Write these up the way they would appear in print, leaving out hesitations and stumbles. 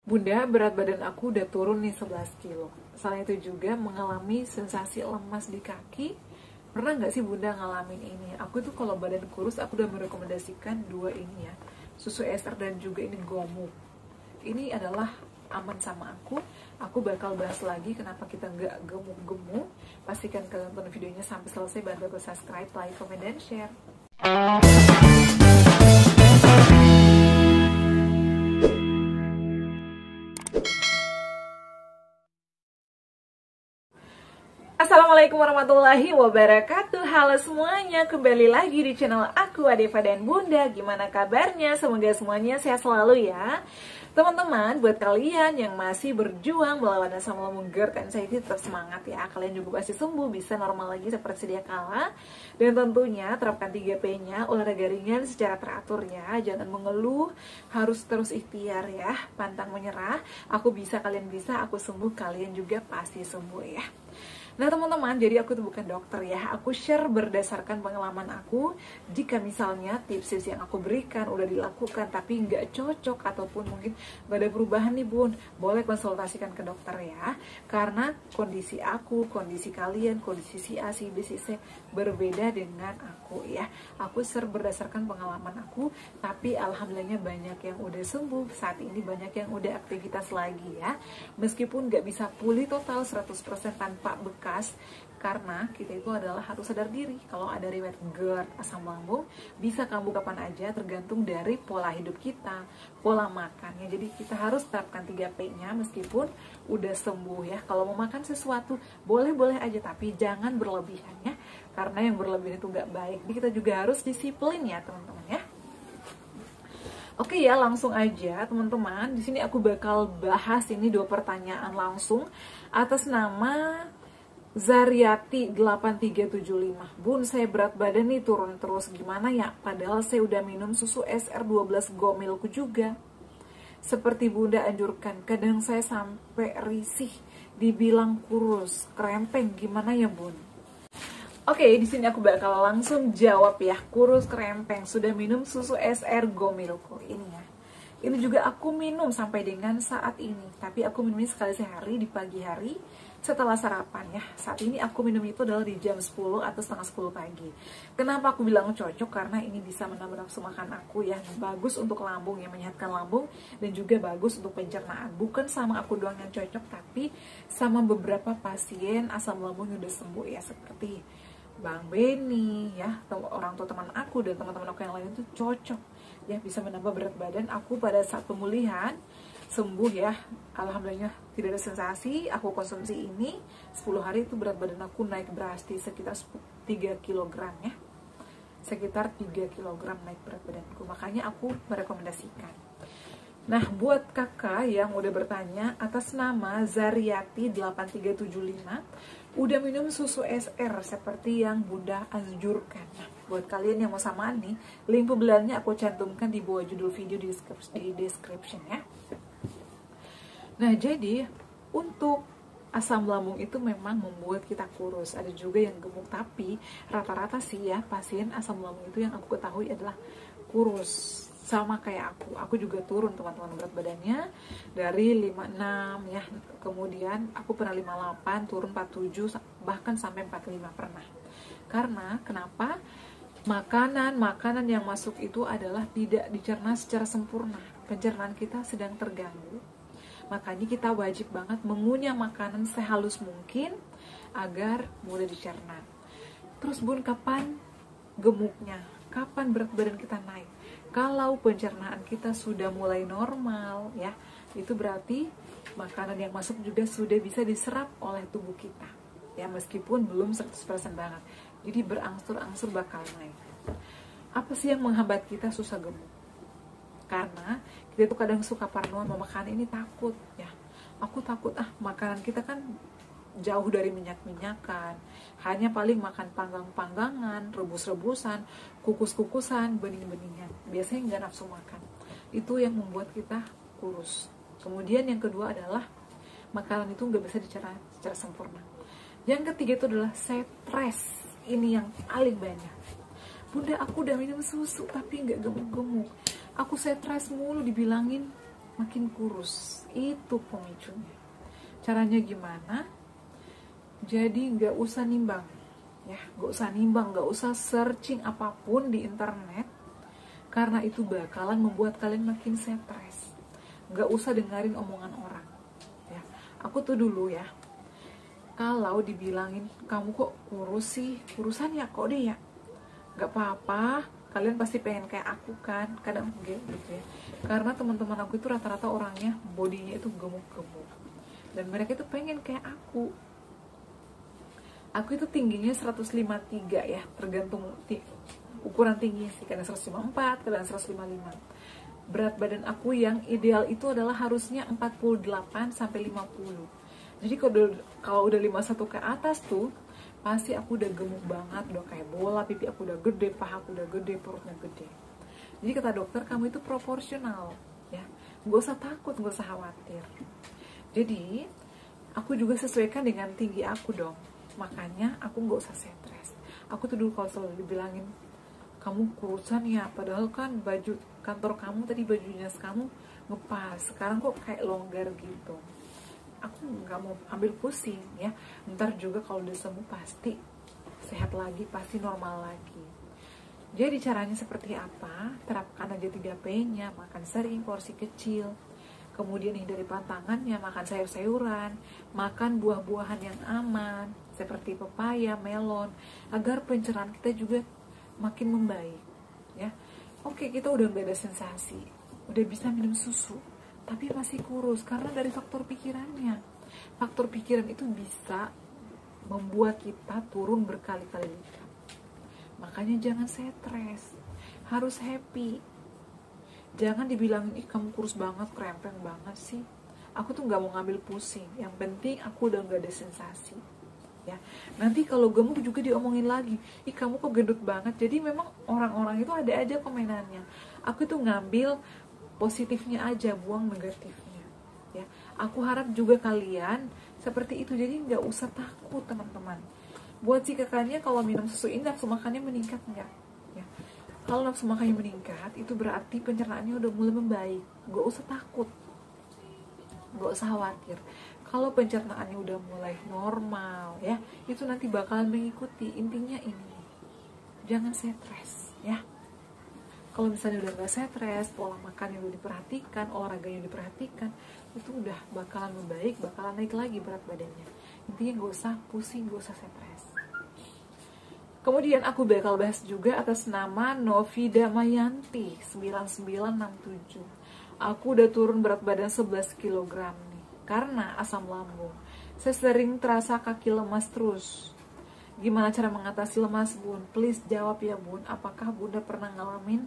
Bunda, berat badan aku udah turun nih 11 kilo. Selain itu juga mengalami sensasi lemas di kaki. Pernah nggak sih Bunda ngalamin ini? Aku tuh kalau badan kurus, aku udah merekomendasikan dua ini ya. Susu SR dan juga ini Gomu. Ini adalah aman sama aku. Aku bakal bahas lagi kenapa kita nggak gemuk-gemuk. Pastikan kalian tonton videonya sampai selesai. Bantu aku subscribe, like, comment, dan share. Assalamualaikum warahmatullahi wabarakatuh. Halo semuanya, kembali lagi di channel aku Adeva dan Bunda. Gimana kabarnya? Semoga semuanya sehat selalu ya. Teman-teman, buat kalian yang masih berjuang melawan asam lambung GERD anxiety, tetap semangat ya. Kalian juga pasti sembuh, bisa normal lagi seperti sedia kala. Dan tentunya terapkan 3P-nya, olahraga ringan secara teratur ya. Jangan mengeluh, harus terus ikhtiar ya. Pantang menyerah, aku bisa, kalian bisa, aku sembuh, kalian juga pasti sembuh ya. Nah teman-teman, jadi aku tuh bukan dokter ya. Aku share berdasarkan pengalaman aku. Jika misalnya tips-tips yang aku berikan udah dilakukan tapi nggak cocok ataupun mungkin nggak ada perubahan nih Bun, boleh konsultasikan ke dokter ya. Karena kondisi aku, kondisi kalian, kondisi si A, si B, si C berbeda dengan aku ya. Aku share berdasarkan pengalaman aku, tapi alhamdulillahnya banyak yang udah sembuh. Saat ini banyak yang udah aktivitas lagi ya. Meskipun nggak bisa pulih total 100% tanpa bekas, karena kita itu adalah harus sadar diri kalau ada riwayat GERD, asam lambung, bisa kambuh kapan aja tergantung dari pola hidup kita, pola makannya. Jadi kita harus terapkan 3P-nya meskipun udah sembuh ya. Kalau mau makan sesuatu boleh-boleh aja, tapi jangan berlebihan ya, karena yang berlebihan itu nggak baik. Jadi kita juga harus disiplin ya teman-teman ya. Oke ya, langsung aja teman-teman. Di sini aku bakal bahas ini 2 pertanyaan langsung atas nama Zariati 8375. Bun, saya berat badan nih turun terus, gimana ya? Padahal saya udah minum susu SR12 Gomilku juga. Seperti Bunda anjurkan, kadang saya sampai risih dibilang kurus, krempeng, gimana ya Bun? Oke, di sini aku bakal langsung jawab ya. Kurus, krempeng, sudah minum susu SR Gomilku ini ya. Ini juga aku minum sampai dengan saat ini, tapi aku minumnya sekali sehari di pagi hari setelah sarapan ya. Saat ini aku minum itu adalah di jam 10 atau setengah 10 pagi. Kenapa aku bilang cocok? Karena ini bisa menambah nafsu makan aku ya. Bagus untuk lambung ya, menyehatkan lambung, dan juga bagus untuk pencernaan. Bukan sama aku doang yang cocok, tapi sama beberapa pasien asam lambung yang udah sembuh ya, seperti Bang Beni ya, orang tua teman aku dan teman-teman aku yang lain itu cocok ya, bisa menambah berat badan aku pada saat pemulihan, sembuh ya. Alhamdulillah tidak ada sensasi. Aku konsumsi ini 10 hari itu berat badan aku naik drastis sekitar 3 kg ya, sekitar 3 kg naik berat badanku. Makanya aku merekomendasikan. Nah, buat kakak yang udah bertanya atas nama Zariati 8375, udah minum susu SR seperti yang Bunda anjurkan. Nah, buat kalian yang mau samaan nih, link pembeliannya aku cantumkan di bawah judul video di description ya. Nah, jadi untuk asam lambung itu memang membuat kita kurus. Ada juga yang gemuk, tapi rata-rata sih ya pasien asam lambung itu yang aku ketahui adalah kurus. Sama kayak aku juga turun teman-teman berat badannya dari 56 ya, kemudian aku pernah 58, turun 47, bahkan sampai 45 pernah. Karena kenapa? Makanan yang masuk itu adalah tidak dicerna secara sempurna. Pencernaan kita sedang terganggu. Makanya kita wajib banget mengunyah makanan sehalus mungkin agar mudah dicerna. Terus Bun, kapan gemuknya? Kapan berat badan kita naik? Kalau pencernaan kita sudah mulai normal ya, itu berarti makanan yang masuk juga sudah bisa diserap oleh tubuh kita ya, meskipun belum 100% banget. Jadi berangsur-angsur bakal naik. Apa sih yang menghambat kita susah gemuk? Karena kita tuh kadang suka parno sama makanan ini, takut ya. Aku takut makanan kita kan jauh dari minyak-minyakan, hanya paling makan panggang-panggangan, rebus-rebusan, kukus-kukusan, bening-beningan. Biasanya nggak nafsu makan. Itu yang membuat kita kurus. Kemudian yang kedua adalah makanan itu nggak bisa dicerna secara sempurna. Yang ketiga itu adalah stres. Ini yang paling banyak. Bunda, aku udah minum susu tapi nggak gemuk-gemuk. Aku stres mulu dibilangin makin kurus. Itu pemicunya. Caranya gimana? Jadi nggak usah nimbang, ya, nggak usah nimbang, nggak usah searching apapun di internet, karena itu bakalan membuat kalian makin stres. Nggak usah dengerin omongan orang. Ya, aku tuh dulu ya, kalau dibilangin kamu kok kurus sih, kurusan ya kok deh ya, nggak apa-apa. Kalian pasti pengen kayak aku kan, kadang gitu ya. Karena teman-teman aku itu rata-rata orangnya bodinya itu gemuk-gemuk, dan mereka itu pengen kayak aku. Aku itu tingginya 153 ya, tergantung ukuran tinggi sih, kadang 154, kadang 155. Berat badan aku yang ideal itu adalah harusnya 48 sampai 50. Jadi kalau udah 51 ke atas tuh, pasti aku udah gemuk banget, udah kayak bola, pipi aku udah gede, paha aku udah gede, perutnya gede. Jadi kata dokter, kamu itu proporsional, ya, gak usah takut, gak usah khawatir. Jadi aku juga sesuaikan dengan tinggi aku dong. Makanya aku gak usah stres. Aku tuh dulu kalau selalu dibilangin, kamu kurusan ya, padahal kan baju kantor kamu tadi, bajunya kamu ngepas, sekarang kok kayak longgar gitu. Aku nggak mau ambil pusing ya, ntar juga kalau udah sembuh pasti sehat lagi, pasti normal lagi. Jadi caranya seperti apa? Terapkan aja 3P-nya, makan sering, porsi kecil. Kemudian hindari pantangannya, makan sayur-sayuran, makan buah-buahan yang aman seperti pepaya, melon, agar pencernaan kita juga makin membaik, ya. Oke, kita udah gak ada sensasi, udah bisa minum susu, tapi masih kurus karena dari faktor pikirannya. Faktor pikiran itu bisa membuat kita turun berkali-kali lipat. Makanya jangan stres, harus happy. Jangan dibilangin, ih kamu kurus banget, krempeng banget sih. Aku tuh gak mau ngambil pusing, yang penting aku udah gak ada sensasi, ya. Nanti kalau gemuk juga diomongin lagi, ih kamu kok gendut banget. Jadi memang orang-orang itu ada aja komenannya. Aku tuh ngambil positifnya aja, buang negatifnya, ya. Aku harap juga kalian seperti itu, jadi nggak usah takut teman-teman. Buat si kakaknya, kalau minum susu ini nafsu makannya meningkat nggak, ya. Kalau nafsu makannya meningkat, itu berarti pencernaannya udah mulai membaik. Nggak usah takut, nggak usah khawatir. Kalau pencernaannya udah mulai normal, ya, itu nanti bakalan mengikuti. Intinya ini, jangan stres, ya. Kalau misalnya udah gak stres, pola makannya udah diperhatikan, olahraganya diperhatikan, itu udah bakalan membaik, bakalan naik lagi berat badannya. Intinya gak usah pusing, gak usah stres. Kemudian aku bakal bahas juga atas nama Novi Damayanti 9967. Aku udah turun berat badan 11 kg nih, karena asam lambung. Saya sering terasa kaki lemas terus. Gimana cara mengatasi lemas, Bun? Please jawab ya, Bun. Apakah Bunda pernah ngalamin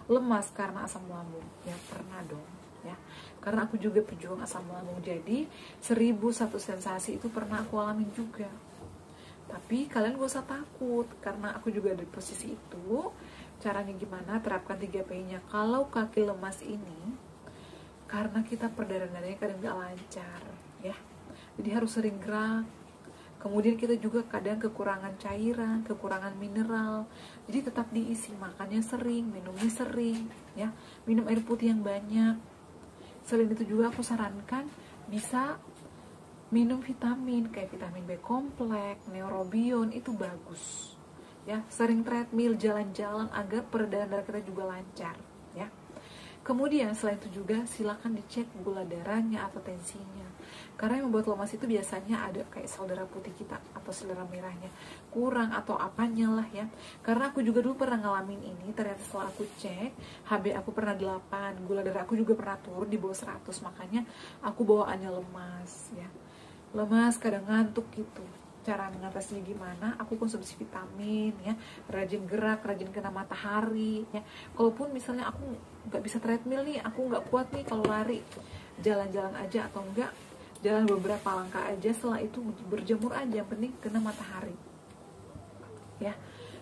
lemas karena asam lambung? Ya pernah dong, ya. Karena aku juga pejuang asam lambung. Jadi 1001 sensasi itu pernah aku alamin juga. Tapi kalian gak usah takut, karena aku juga ada di posisi itu. Caranya gimana? Terapkan 3P-nya. Kalau kaki lemas ini karena kita perdarahan-darahnya kadang gak lancar, ya. Jadi harus sering gerak. Kemudian kita juga kadang kekurangan cairan, kekurangan mineral. Jadi tetap diisi, makannya sering, minumnya sering, ya. Minum air putih yang banyak. Selain itu juga aku sarankan bisa minum vitamin kayak vitamin B kompleks, neurobion, itu bagus, ya. Sering treadmill, jalan-jalan agar peredaran darah kita juga lancar, ya. Kemudian selain itu juga silakan dicek gula darahnya atau tensinya, karena yang membuat lemas itu biasanya ada kayak sel darah putih kita atau sel darah merahnya kurang atau apanya lah, ya. Karena aku juga dulu pernah ngalamin ini. Ternyata setelah aku cek, HB aku pernah 8, gula darah aku juga pernah turun di bawah 100. Makanya aku bawaannya lemas, ya. Lemas, kadang ngantuk gitu. Cara mengatasinya gimana? Aku konsumsi vitamin, ya, rajin gerak, rajin kena matahari, ya. Kalaupun misalnya aku nggak bisa treadmill nih, aku nggak kuat nih kalau lari, jalan-jalan aja, atau enggak jalan beberapa langkah aja, setelah itu berjemur aja, yang penting kena matahari, ya.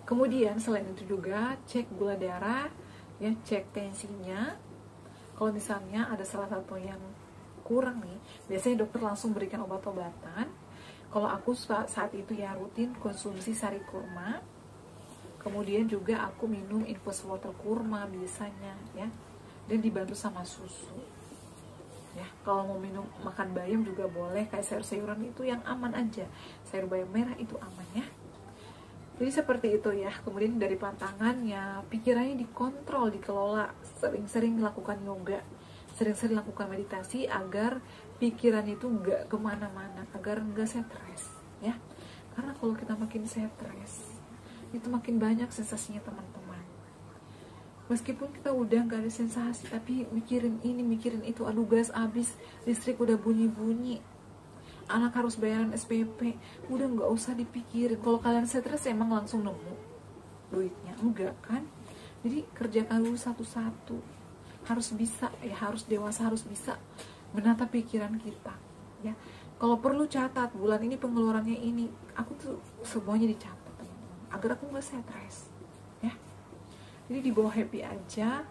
Kemudian selain itu juga cek gula darah, ya, cek tensinya. Kalau misalnya ada salah satu yang kurang nih, biasanya dokter langsung berikan obat-obatan. Kalau aku saat itu ya rutin konsumsi sari kurma, kemudian juga aku minum infus water kurma biasanya, ya, dan dibantu sama susu. ya. Kalau mau makan bayam juga boleh, kayak sayur-sayuran itu yang aman aja, sayur bayam merah itu aman ya. Jadi seperti itu ya. Kemudian dari pantangannya, pikirannya dikontrol, dikelola, sering-sering lakukan yoga, sering-sering lakukan meditasi agar pikiran itu nggak kemana-mana, agar nggak stres ya. Karena kalau kita makin stres, itu makin banyak sensasinya teman-teman. Meskipun kita udah nggak ada sensasi, tapi mikirin ini, mikirin itu, aduh gas habis, listrik udah bunyi-bunyi, anak harus bayaran SPP, udah nggak usah dipikirin. Kalau kalian stres emang langsung nemu duitnya? Enggak kan? Jadi kerjakan dulu satu-satu. Harus bisa ya, harus dewasa, harus bisa menata pikiran kita ya. Kalau perlu catat, bulan ini pengeluarannya ini, aku tuh semuanya dicatat teman-teman, agar aku nggak stres ya. Jadi dibawa happy aja.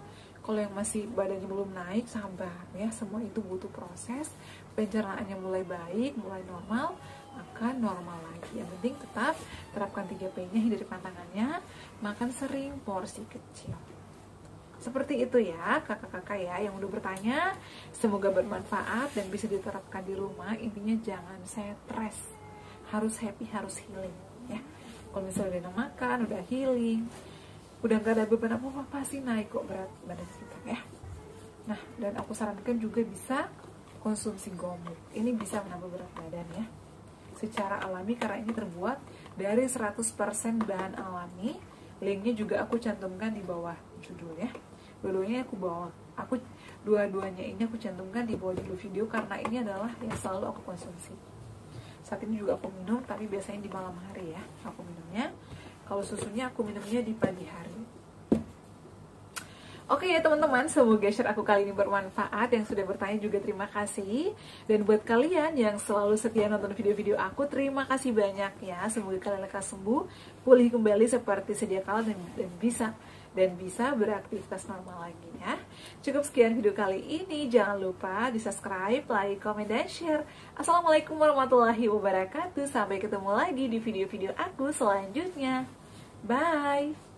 Kalau yang masih badannya belum naik, sabar ya, semua itu butuh proses. Pencernaannya mulai baik, mulai normal, maka normal lagi. Yang penting tetap terapkan 3P-nya, hindari pantangannya, makan sering, porsi kecil. Seperti itu ya kakak-kakak ya yang udah bertanya. Semoga bermanfaat dan bisa diterapkan di rumah. Intinya jangan stres, harus happy, harus healing ya. Kalau misalnya udah makan, udah healing, udah gak ada beban apa-apa, pasti naik kok berat badan kita ya. Nah, dan aku sarankan juga bisa konsumsi gomuk. Ini bisa menambah berat badan ya, secara alami, karena ini terbuat dari 100% bahan alami. Linknya juga aku cantumkan di bawah judul ya. Dua-duanya ini aku cantumkan di bawah judul video, karena ini adalah yang selalu aku konsumsi. Saat ini juga aku minum, tapi biasanya di malam hari ya aku minumnya. Kalau susunya aku minumnya di pagi hari. Oke ya teman-teman, semoga share aku kali ini bermanfaat. Yang sudah bertanya juga terima kasih. Dan buat kalian yang selalu setia nonton video-video aku, terima kasih banyak ya. Semoga kalian lekas sembuh, pulih kembali seperti sedia kala, dan bisa beraktivitas normal lagi ya. Cukup sekian video kali ini. Jangan lupa di subscribe, like, komen, dan share. Assalamualaikum warahmatullahi wabarakatuh. Sampai ketemu lagi di video-video aku selanjutnya. Bye.